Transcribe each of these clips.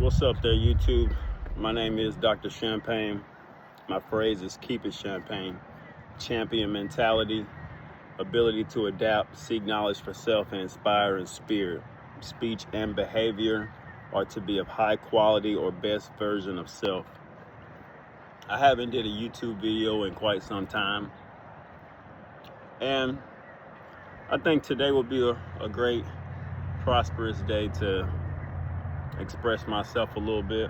What's up there, YouTube? My name is Dr. Champagne. My phrase is keep it champagne. Champion mentality, ability to adapt, seek knowledge for self, and inspire in spirit. Speech and behavior are to be of high quality or best version of self. I haven't did a YouTube video in quite some time. And I think today will be a great, prosperous day to express myself a little bit.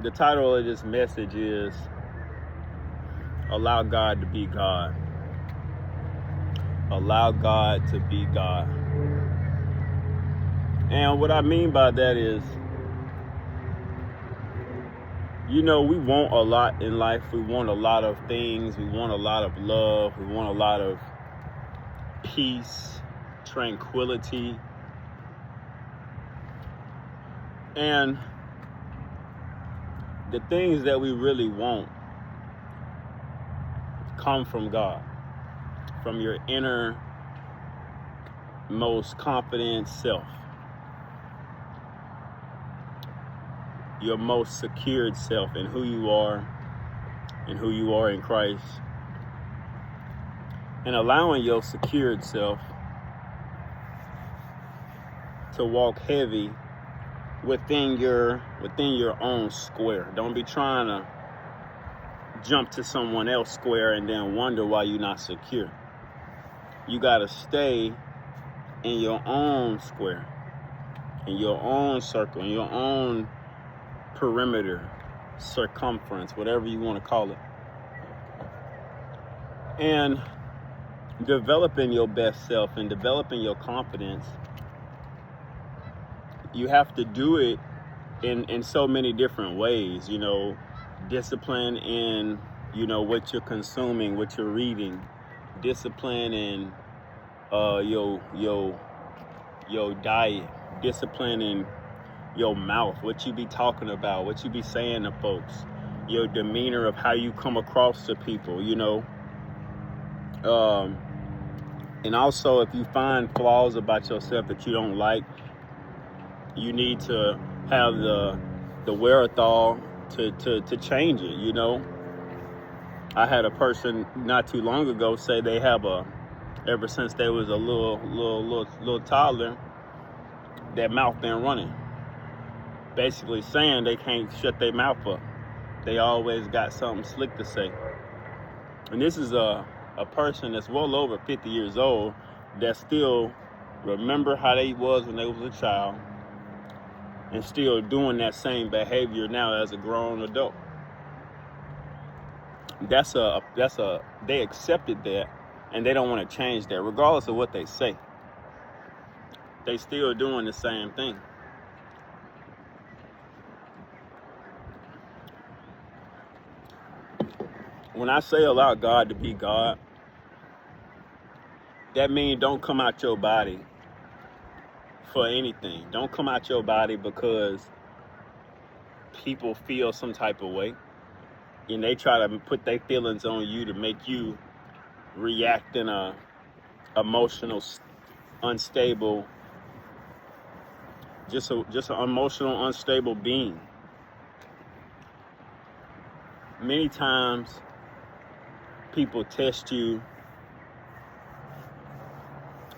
The title of this message is Allow God to be God. Allow God to be God. And what I mean by that is, we want a lot in life. We want a lot of things. We want a lot of love. We want a lot of peace, tranquility. And the things that we really want come from God, from your inner, most confident self, your most secured self in who you are and who you are in Christ, and allowing your secured self to walk heavy within your own square. Don't be trying to jump to someone else's square and then wonder why you're not secure. You got to stay in your own square, in your own circle, in your own perimeter, circumference, whatever you want to call it. And developing your best self and developing your confidence, you have to do it in so many different ways. Discipline in what you're consuming, what you're reading, discipline in your diet, discipline in your mouth, what you be talking about, what you be saying to folks, your demeanor of how you come across to people. And also, if you find flaws about yourself that you don't like, you need to have the wherewithal to change it. I had a person not too long ago say they have ever since they was a little toddler, their mouth been running, basically saying they can't shut their mouth up. They always got something slick to say. And this is a person that's well over 50 years old that still remember how they was when they was a child and still doing that same behavior now as a grown adult. They accepted that, and they don't want to change that, regardless of what they say. They still doing the same thing. When I say allow God to be God, that means don't come out your body for anything. Don't come out your body because people feel some type of way and they try to put their feelings on you to make you react in a emotional, unstable, just an emotional, unstable being. Many times people test you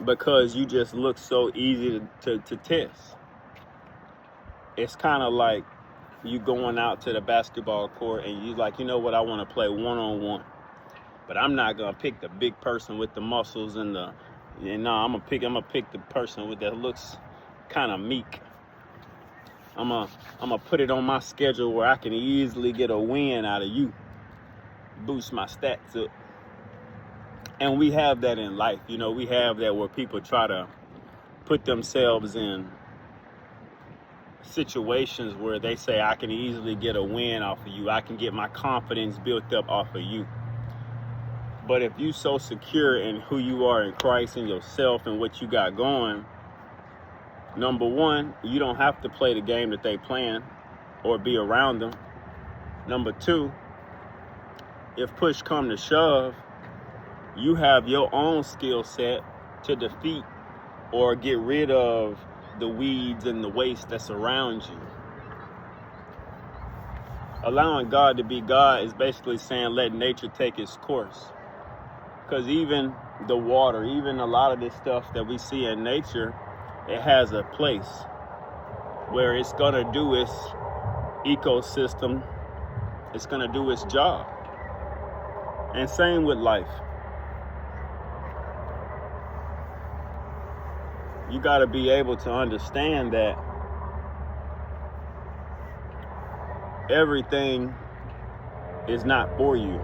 because you just look so easy to test. It's kind of like you going out to the basketball court and you like, I want to play one-on-one. But I'm not gonna pick the big person with the muscles I'm gonna pick the person that looks kind of meek. I'm gonna put it on my schedule where I can easily get a win out of you, boost my stats up. And we have that in life. We have that where people try to put themselves in situations where they say, I can easily get a win off of you. I can get my confidence built up off of you. But if you so secure in who you are in Christ and yourself and what you got going, number one, you don't have to play the game that they playing or be around them. Number two, if push come to shove, you have your own skill set to defeat or get rid of the weeds and the waste that's around you. Allowing God to be God is basically saying let nature take its course. Because even the water, even a lot of this stuff that we see in nature, it has a place where it's going to do its ecosystem, it's going to do its job. And same with life. You got to be able to understand that everything is not for you.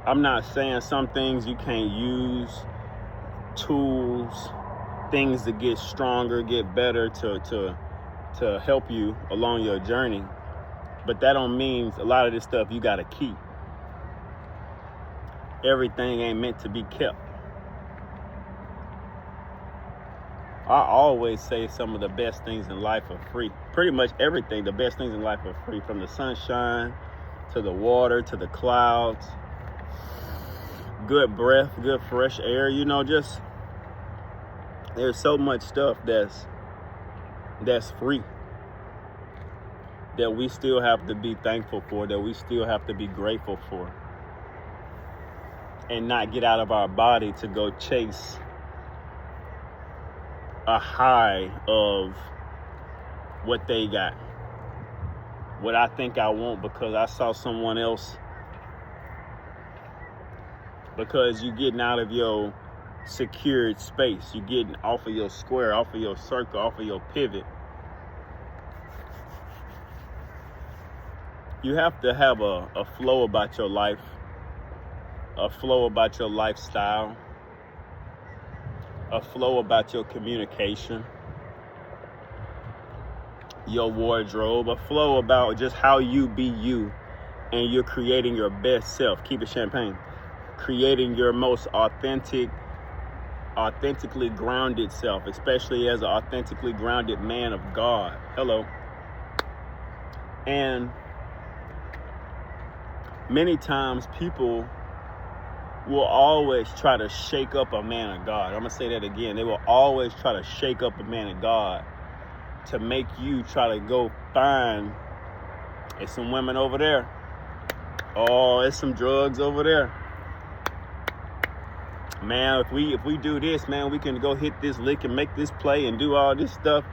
I'm not saying some things you can't use, tools, things to get stronger, get better, to help you along your journey. But that don't mean a lot of this stuff you got to keep. Everything ain't meant to be kept. I always say some of the best things in life are free. Pretty much everything, the best things in life are free. From the sunshine, to the water, to the clouds. Good breath, good fresh air. You know, just there's so much stuff that's free. That we still have to be thankful for, that we still have to be grateful for. And not get out of our body to go chase a high of what they got, what I think I want because I saw someone else. Because you're getting out of your secured space, you're getting off of your square, off of your circle, off of your pivot. You have to have a flow about your life, a flow about your lifestyle, a flow about your communication, your wardrobe, a flow about just how you be you, and you're creating your best self. Keep it champagne. Creating your most authentically grounded self, especially as an authentically grounded man of God. Hello. And many times people will always try to shake up a man of God. I'm going to say that again. They will always try to shake up a man of God to make you try to go find, it's some women over there. Oh, it's some drugs over there. Man, if we do this, man, we can go hit this lick and make this play and do all this stuff.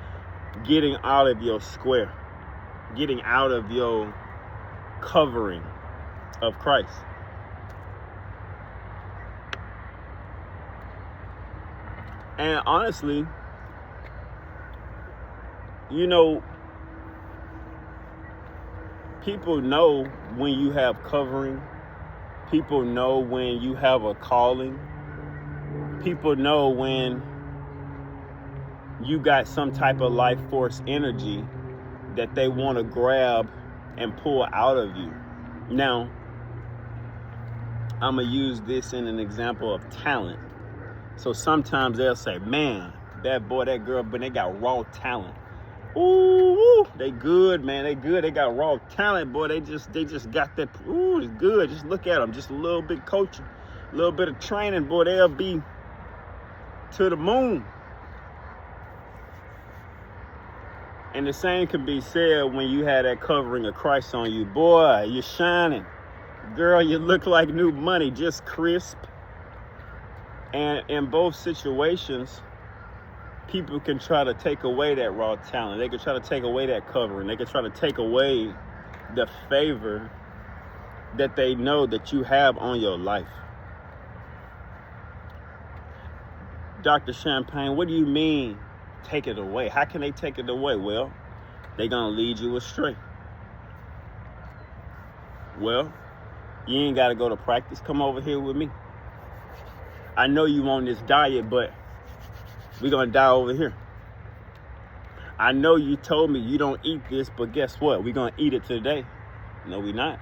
Getting out of your square. Getting out of your covering of Christ. And honestly, you know, people know when you have covering. People know when you have a calling. People know when you got some type of life force energy that they want to grab and pull out of you. Now, I'm going to use this in an example of talent. So sometimes they'll say, man, that boy, that girl, but they got raw talent. Ooh, they good, man. They good. They got raw talent, boy. They just got that. Ooh, it's good. Just look at them. Just a little bit coaching, a little bit of training, boy. They'll be to the moon. And the same can be said when you had that covering of Christ on you. Boy, you're shining. Girl, you look like new money, just crisp. And in both situations, people can try to take away that raw talent. They can try to take away that covering. They can try to take away the favor that they know that you have on your life. Dr. Champagne, what do you mean take it away? How can they take it away? Well, they're going to lead you astray. Well, you ain't got to go to practice. Come over here with me. I know you on this diet, but we're going to die over here. I know you told me you don't eat this, but guess what? We're going to eat it today. No, we're not.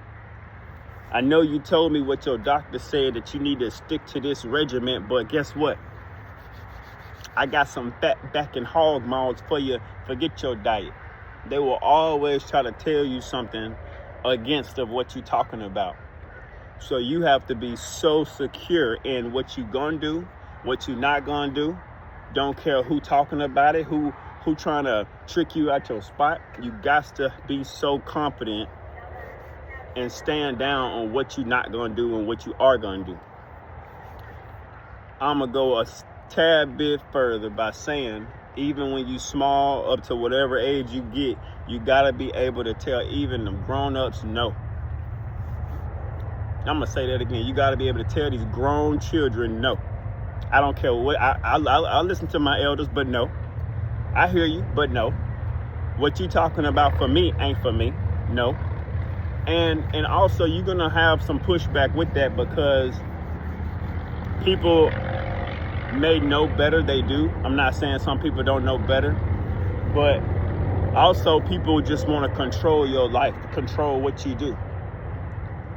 I know you told me what your doctor said, that you need to stick to this regimen, but guess what? I got some fat back and hog maws for you. Forget your diet. They will always try to tell you something against of what you're talking about. So you have to be so secure in what you're going to do, what you're not going to do, Don't care who talking about it, who trying to trick you out your spot. You got to be so confident and stand down on what you're not going to do and what you are going to do. I'm going to go a tad bit further by saying, even when you small up to whatever age you get, you got to be able to tell even the grown-ups no. I'm going to say that again. You got to be able to tell these grown children no. I don't care what, I listen to my elders, but no. I hear you, but no. What you talking about for me ain't for me. No. And also you're going to have some pushback with that because people may know better. They do. I'm not saying some people don't know better, but also people just want to control your life, control what you do.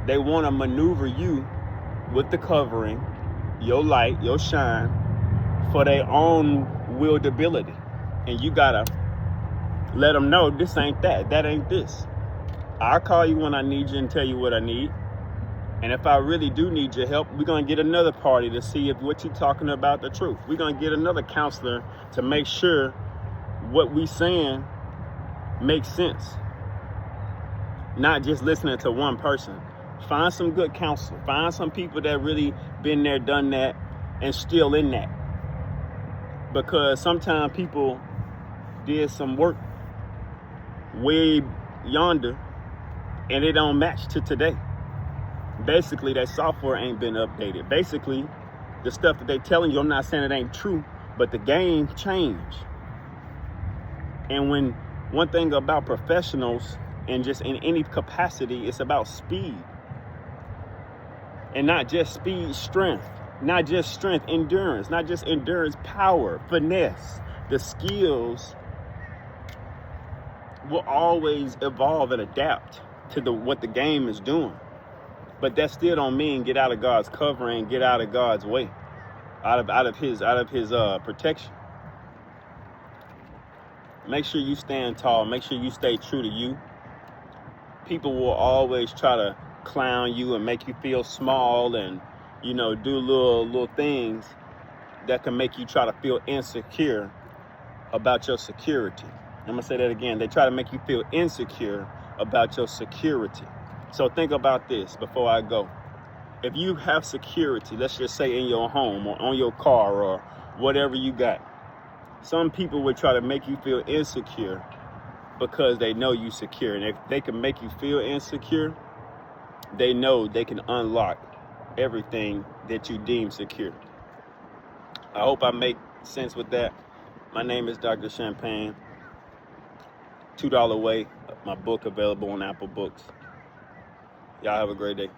They want to maneuver you with the covering, your light, your shine, for their own willed ability. And you gotta let them know this ain't that ain't this. I'll call you when I need you and tell you what I need. And if I really do need your help, we're gonna get another party to see if what you're talking about the truth. We're gonna get another counselor to make sure what we saying makes sense. Not just listening to one person. Find some good counsel. Find some people that really been there, done that, and still in that. Because sometimes people did some work way yonder and it don't match to today. Basically, that software ain't been updated. Basically, the stuff that they telling you, I'm not saying it ain't true, but the game changed. And when one thing about professionals and just in any capacity, it's about speed. And not just speed, strength. Not just strength, endurance. Not just endurance, power, finesse. The skills will always evolve and adapt to what the game is doing. But that still don't mean get out of God's covering, get out of God's way, out of his protection. Make sure you stand tall. Make sure you stay true to you. People will always try to clown you and make you feel small and, do little things that can make you try to feel insecure about your security. I'm gonna say that again. They try to make you feel insecure about your security. So think about this before I go. If you have security, let's just say in your home or on your car or whatever you got, some people would try to make you feel insecure because they know you secure. And if they can make you feel insecure, they know they can unlock everything that you deem secure. I hope I make sense with that. My name is Dr. Champagne. $2 Way, my book available on Apple Books. Y'all have a great day.